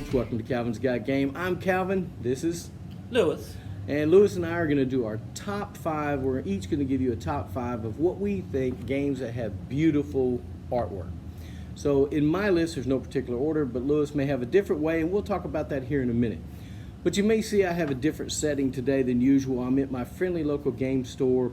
folks, welcome to Calvin's Got Game. I'm Calvin, this is Lewis. And Lewis and I are going to do our top 5. We're each going to give you a top 5 of what we think games that have beautiful artwork. So in my list, there's no particular order, but Lewis may have a different way, and we'll talk about that here in a minute. But you may see I have a different setting today than usual. I'm at my friendly local game store,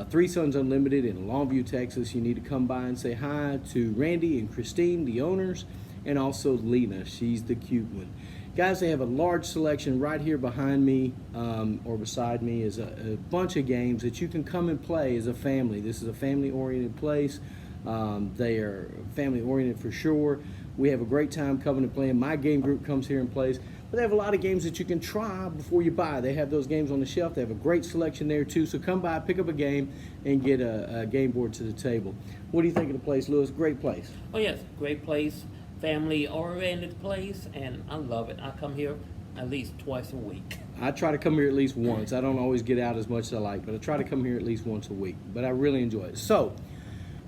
Three Sons Unlimited in Longview, Texas. You need to come by and say hi to Randy and Christine, the owners, and also Lena. She's the cute one. Guys, they have a large selection right here behind me, or beside me is a bunch of games that you can come and play as a family. This is a family-oriented place. They are family-oriented for sure. We have a great time coming and playing. My game group comes here and plays. But they have a lot of games that you can try before you buy. They have those games on the shelf. They have a great selection there too. So come by, pick up a game, and get a game board to the table. What do you think of the place, Lewis? Great place. Oh yes, great place, family-oriented place, and I love it. I come here at least twice a week. I try to come here at least once. I don't always get out as much as I like, but I try to come here at least once a week. But I really enjoy it. So,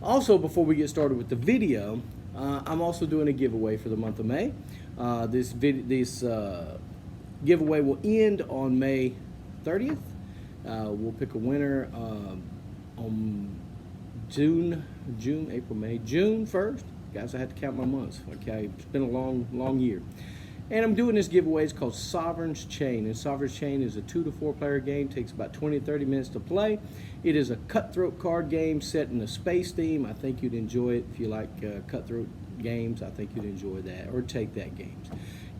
also before we get started with the video, I'm also doing a giveaway for the month of May. This giveaway will end on May 30th. We'll pick a winner on June 1st. Guys, I had to count my months. Okay, it's been a long year. And I'm doing this giveaway. It's called Sovereign's Chain. And Sovereign's Chain is a 2 to 4 player game. Takes about 20 to 30 minutes to play. It is a cutthroat card game set in a space theme. I think you'd enjoy it. If you like cutthroat games, I think you'd enjoy that, or take that games.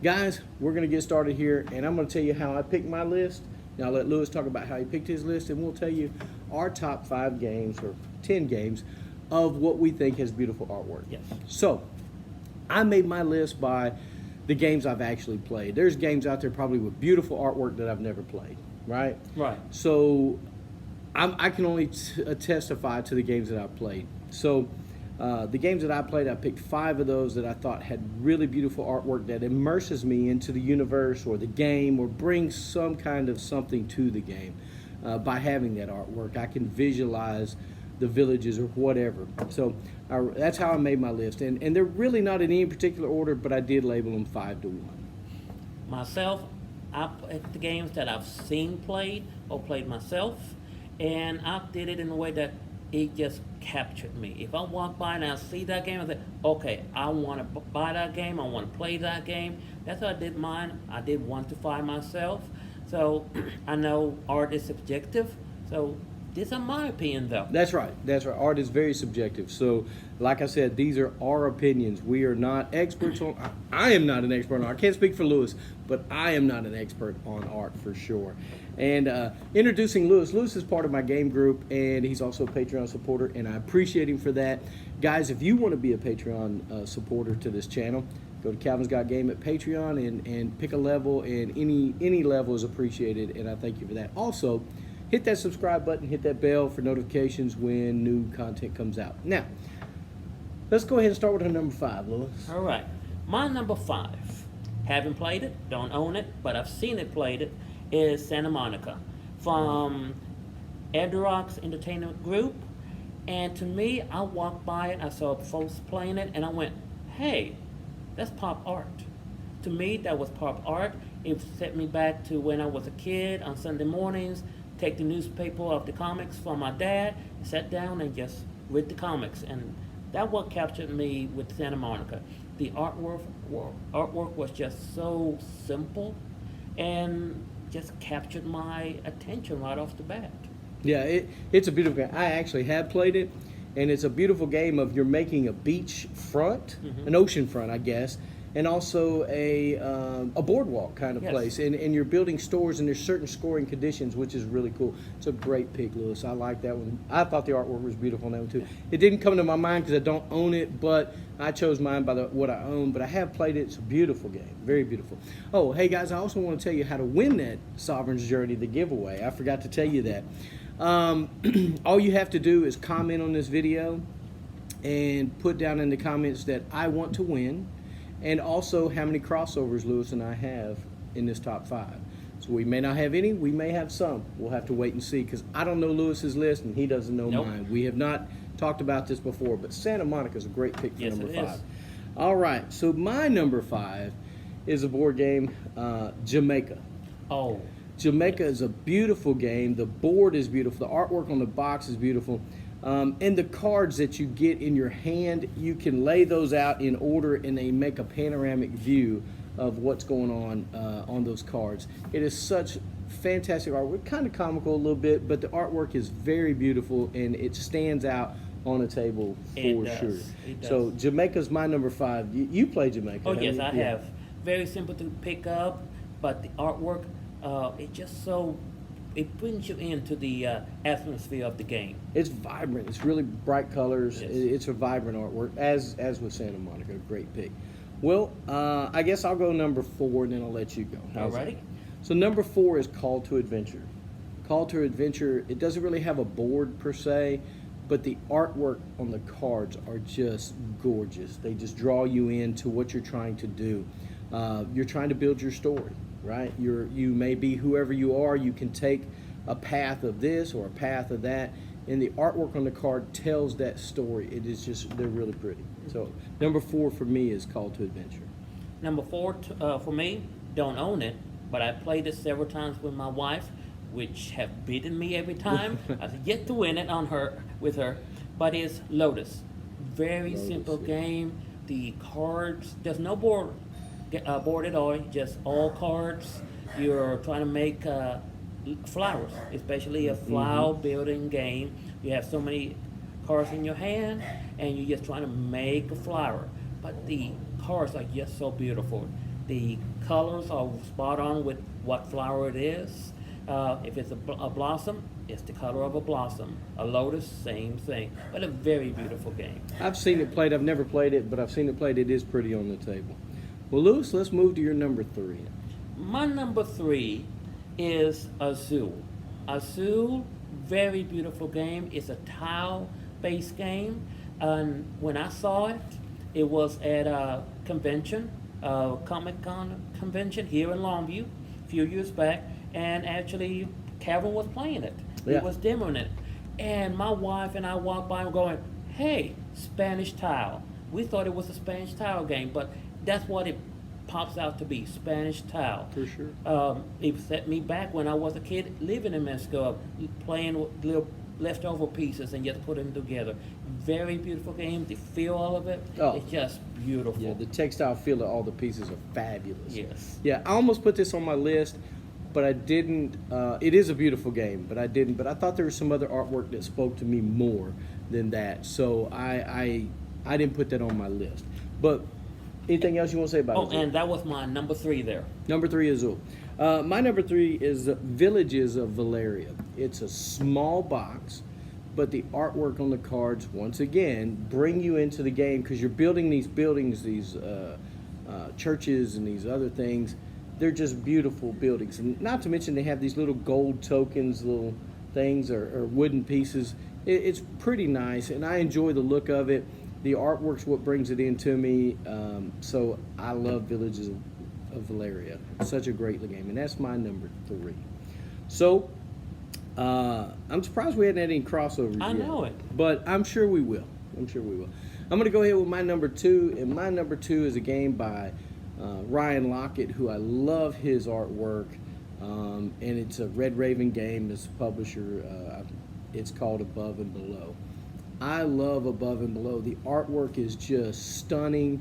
Guys, we're going to get started here, and I'm going to tell you how I picked my list. Now I'll let Lewis talk about how he picked his list, and we'll tell you our top 5 games, or 10 games, of what we think has beautiful artwork. Yes. So, I made my list by the games I've actually played. There's games out there probably with beautiful artwork that I've never played, right? Right. So, I can only testify to the games that I've played. So, the games that I played, I picked 5 of those that I thought had really beautiful artwork that immerses me into the universe or the game, or brings some kind of something to the game. By having that artwork, I can visualize the villages or whatever. So that's how I made my list. And they're really not in any particular order, but I did label them 5 to 1. Myself, I picked the games that I've seen played or played myself, and I did it in a way that it just captured me. If I walk by and I see that game, I say, okay, I want to buy that game, I want to play that game. That's how I did mine. I did 1 to 5 myself. So I know art is subjective, so these are my opinion, though. That's right. Art is very subjective. So, like I said, these are our opinions. We are not experts on. I am not an expert on art. I can't speak for Lewis, but I am not an expert on art for sure. And introducing Lewis. Lewis is part of my game group, and he's also a Patreon supporter, and I appreciate him for that. Guys, if you want to be a Patreon supporter to this channel, go to Calvin's Got Game at Patreon and pick a level, and any level is appreciated, and I thank you for that. Also, hit that subscribe button, hit that bell for notifications when new content comes out. Now, let's go ahead and start with our number 5, Lewis. All right. My number 5, haven't played it, don't own it, but I've seen it played, is Santa Monica from Everdale Entertainment Group. And to me, I walked by it, I saw folks playing it, and I went, hey, that's pop art. To me, that was pop art. It set me back to when I was a kid on Sunday mornings, take the newspaper off the comics from my dad, sat down and just read the comics. And that what captured me with Santa Monica. The artwork was just so simple and just captured my attention right off the bat. Yeah, it's a beautiful game. I actually have played it, and it's a beautiful game of you're making a beach front, an ocean front, I guess, and also a boardwalk kind of place. And you're building stores, and there's certain scoring conditions, which is really cool. It's a great pick, Lewis. I like that one. I thought the artwork was beautiful on that one, too. It didn't come to my mind because I don't own it, but I chose mine by what I own. But I have played it. It's a beautiful game. Very beautiful. Oh, hey, guys, I also want to tell you how to win that Sovereign's Journey, the giveaway. I forgot to tell you that. All you have to do is comment on this video and put down in the comments that I want to win, and also how many crossovers Lewis and I have in this top 5. So we may not have any, we may have some. We'll have to wait and see, because I don't know Lewis's list and he doesn't know mine. We have not talked about this before, but Santa Monica is a great pick for number 5. All right, so my number 5 is a board game, Jamaica. Oh, Jamaica is a beautiful game. The board is beautiful. The artwork on the box is beautiful. And the cards that you get in your hand, you can lay those out in order and they make a panoramic view of what's going on those cards. It is such fantastic artwork, kind of comical a little bit, but the artwork is very beautiful and it stands out on a table for sure. It does. So Jamaica's my number 5. You play Jamaica? Oh haven't yes, you? I Yeah. have. Very simple to pick up, but the artwork, it just so it brings you into the atmosphere of the game. It's vibrant. It's really bright colors. Yes. It's a vibrant artwork, as with Santa Monica. Great pick. Well, I guess I'll go number 4, and then I'll let you go. How's that? Alrighty. So number 4 is Call to Adventure. Call to Adventure. It doesn't really have a board per se, but the artwork on the cards are just gorgeous. They just draw you into what you're trying to do. You're trying to build your story, right? You may be whoever you are. You can take a path of this or a path of that, and the artwork on the card tells that story. It is just, they're really pretty. So number 4 for me is Call to Adventure. Number 4 for me, don't own it, but I played it several times with my wife, which have beaten me every time. I've yet to win it with her, but it's Lotus. Very Lotus, simple yeah. game. The cards, there's no board at all, just all cards. You're trying to make flowers, especially a flower building game. You have so many cards in your hand, and you're just trying to make a flower. But the cards are just so beautiful. The colors are spot on with what flower it is. If it's a blossom, it's the color of a blossom. A lotus, same thing. But a very beautiful game. I've seen it played. I've never played it, but I've seen it played. It is pretty on the table. Well, Lewis, let's move to your number 3. My number 3 is Azul. Azul, very beautiful game. It's a tile-based game. And when I saw it, it was at a convention, Comic-Con convention here in Longview a few years back. And actually, Calvin was playing it. He Yeah. was demoing it. And my wife and I walked by and going, hey, Spanish tile. We thought it was a Spanish tile game, but that's what it pops out to be, Spanish tile. For sure. It set me back when I was a kid living in Mexico, playing with little leftover pieces and just putting them together. Very beautiful game. The feel of it, Oh. it's just beautiful. Yeah, the textile feel of all the pieces are fabulous. Yes. Yeah, I almost put this on my list, but I didn't. It is a beautiful game, but I didn't. But I thought there was some other artwork that spoke to me more than that, so I didn't put that on my list. But anything else you want to say about it? Oh, and that was my number 3 there. Number 3 is Azul. My number 3 is Villages of Valeria. It's a small box, but the artwork on the cards, once again, bring you into the game because you're building these buildings, these churches and these other things. They're just beautiful buildings. And not to mention they have these little gold tokens, little things, or wooden pieces. It's pretty nice, and I enjoy the look of it. The artwork's what brings it into me. So I love Villages of Valeria. Such a great game, and that's my number 3. So I'm surprised we hadn't had any crossovers I yet. know it. But I'm sure we will. I'm going to go ahead with my number 2, and my number 2 is a game by Ryan Lockett, who I love his artwork, and it's a Red Raven game. It's a publisher. It's called Above and Below. I love Above and Below. The artwork is just stunning.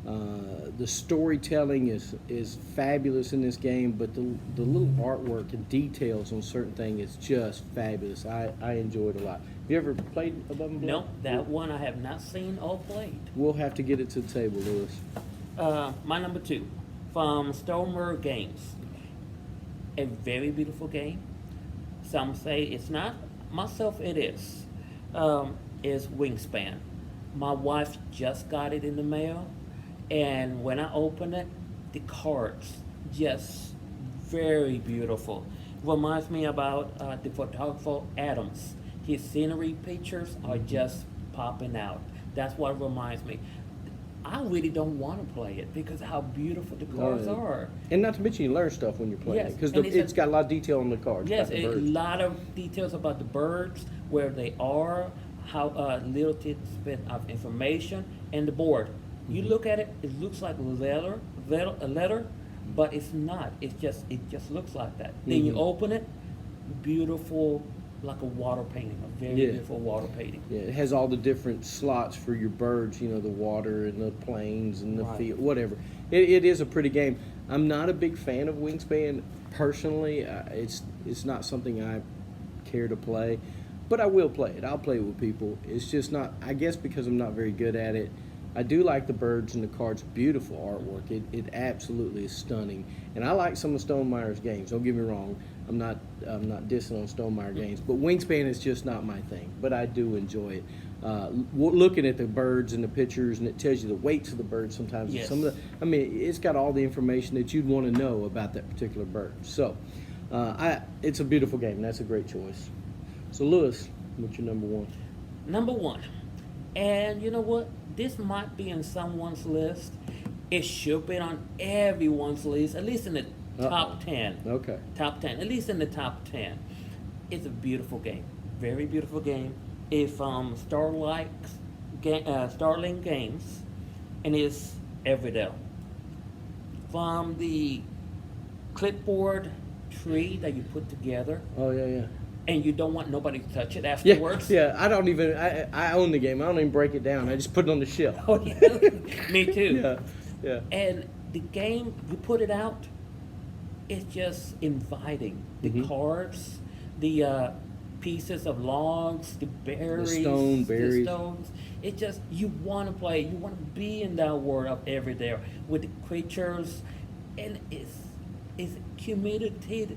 The storytelling is fabulous in this game, but the little artwork and details on certain things is just fabulous. I enjoy it a lot. Have you ever played Above and Below? No, that one I have not seen or played. We'll have to get it to the table, Lewis. My number 2 from Stormer Games. A very beautiful game. Some say it's not. Myself, it is. Is Wingspan. My wife just got it in the mail, and when I opened it, the cards just very beautiful. Reminds me about the photographer Adams. His scenery pictures are just popping out. That's what reminds me. I really don't want to play it because how beautiful the cards are. And not to mention you learn stuff when you're playing Yes, it because and it's got a lot of detail on the cards. Yes, about the a birds. lot of details about the birds, where they are, how little tidbit of information, and the board. You look at it, it looks like a letter, but it's not. It just looks like that. Then you open it, beautiful, like a water painting, a very beautiful water painting. Yeah, it has all the different slots for your birds, you know, the water and the planes and the field, whatever. It is a pretty game. I'm not a big fan of Wingspan personally. It's not something I care to play, but I will play it. I'll play it with people. It's just not, I guess because I'm not very good at it. I do like the birds and the cards, beautiful artwork. It absolutely is stunning. And I like some of Stonemeyer's games, don't get me wrong. I'm not dissing on Stonemeyer games, but Wingspan is just not my thing, but I do enjoy it. Looking at the birds and the pictures, and it tells you the weights of the birds sometimes. Yes. Some of the, I mean, it's got all the information that you'd want to know about that particular bird. So, it's a beautiful game. That's a great choice. So, Lewis, what's your number one? Number one, and you know what? This might be in someone's list. It should be on everyone's list, at least in the top 10. Okay. Top 10, at least in the top 10. It's a beautiful game, very beautiful game. It's from Starlight Games, and it's Everdale. From the clipboard tree that you put together, Oh, yeah. and you don't want nobody to touch it Yeah, afterwards. yeah. I own the game. I don't even break it down. I just put it on the shelf. Oh, yeah. Me too. Yeah. And the game, you put it out, it's just inviting. The cards, the pieces of logs, the berries, The stone, berries. the stones. It just, you want to play, you want to be in that world of Everdale with the creatures, and it's community,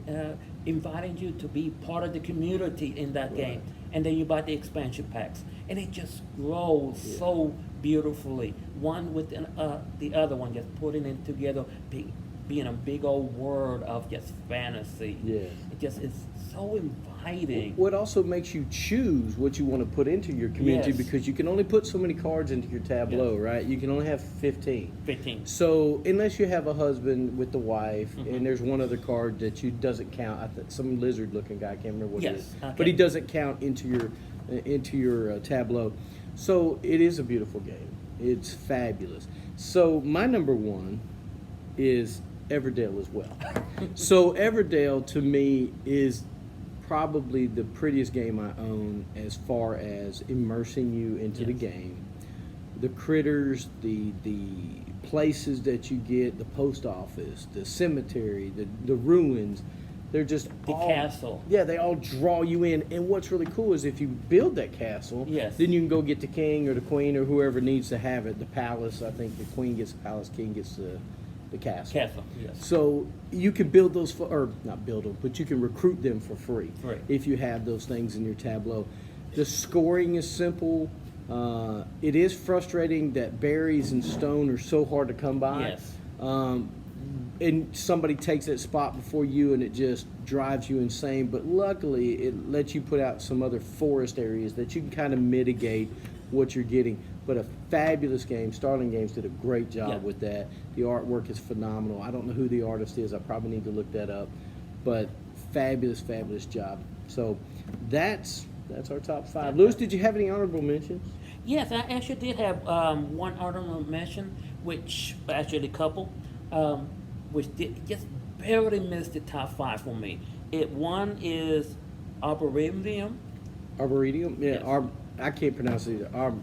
inviting you to be part of the community in that game. And then you buy the expansion packs, and it just grows so beautifully. One with the other one, just putting it together, being a big old world of just fantasy. Yeah. It just is so inviting. What also makes you choose what you want to put into your community, Yes. because you can only put so many cards into your tableau, right? You can only have 15. 15. So unless you have a husband with the wife, and there's one other card that you doesn't count, some lizard-looking guy, I can't remember what it Yes, is, okay. but he doesn't count into your tableau. So it is a beautiful game. It's fabulous. So my number one is Everdale as well. So Everdale to me is probably the prettiest game I own as far as immersing you into the game. The critters, the places that you get, the post office, the cemetery, the ruins, they're just The castle. Yeah, they all draw you in. And what's really cool is if you build that castle, Yes. then you can go get the king or the queen or whoever needs to have it. The palace, I think the queen gets the palace, king gets the castle. Castle, yes. So you can build those, or not build them, but you can recruit them for free Right. if you have those things in your tableau. The scoring is simple. It is frustrating that berries and stone are so hard to come by. Yes. And somebody takes that spot before you and it just drives you insane. But luckily, it lets you put out some other forest areas that you can kind of mitigate what you're getting. But a fabulous game. Starlight Games did a great job with that. The artwork is phenomenal. I don't know who the artist is. I probably need to look that up. But fabulous, fabulous job. So that's our top 5. Lewis, did you have any honorable mentions? Yes, I actually did have one honorable mention, which actually a couple, which did just barely missed the top 5 for me. One is Arboretum. Arboretum? Yeah, Yes. I can't pronounce it either.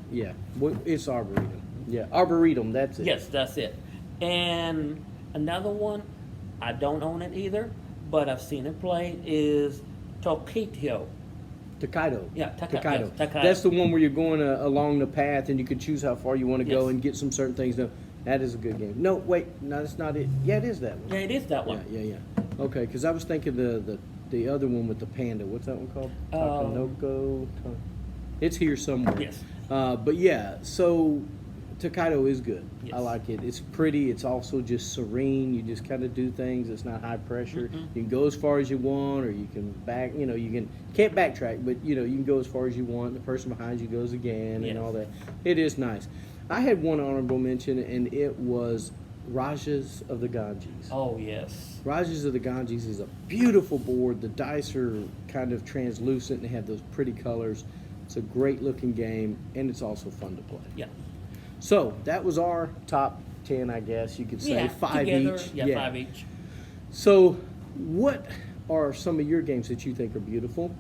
It's Arboretum. Yeah, Arboretum, that's it. Yes, that's it. And another one, I don't own it either, but I've seen it played, is Tokyo. Takedo. Yeah, Takedo. yes, Takedo. That's the one where you're going along the path and you can choose how far you want to go Yes. and get some certain things done. That is a good game. No, wait, no, that's not it. Yeah, it is that one. Yeah, it is that one. Yeah. Okay, because I was thinking the other one with the panda. What's that one called? Takanoko. It's here somewhere. Yes. But yeah, so Takedo is good. Yes. I like it. It's pretty. It's also just serene. You just kind of do things. It's not high pressure. You can go as far as you want, or you can back. Can't backtrack, but you can go as far as you want. The person behind you goes again, Yes. and all that. It is nice. I had one honorable mention, and it was Rajas of the Ganges. Oh, yes. Rajas of the Ganges is a beautiful board. The dice are kind of translucent and have those pretty colors. It's a great looking game, and it's also fun to play. Yeah. So that was our top 10, I guess you could say. Yeah, 5 together, each. Yeah, 5 each. So what are some of your games that you think are beautiful?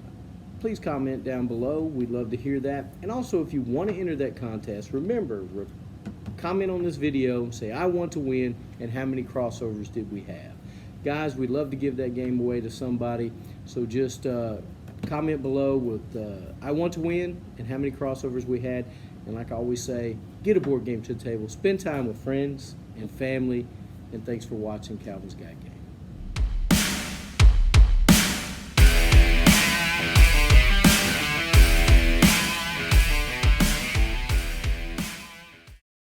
Please comment down below. We'd love to hear that. And also, if you want to enter that contest, remember, comment on this video, say I want to win, and how many crossovers did we have. Guys, we'd love to give that game away to somebody. So just comment below with I want to win and how many crossovers we had. And like I always say, get a board game to the table. Spend time with friends and family. And thanks for watching Calvin's Guide Game.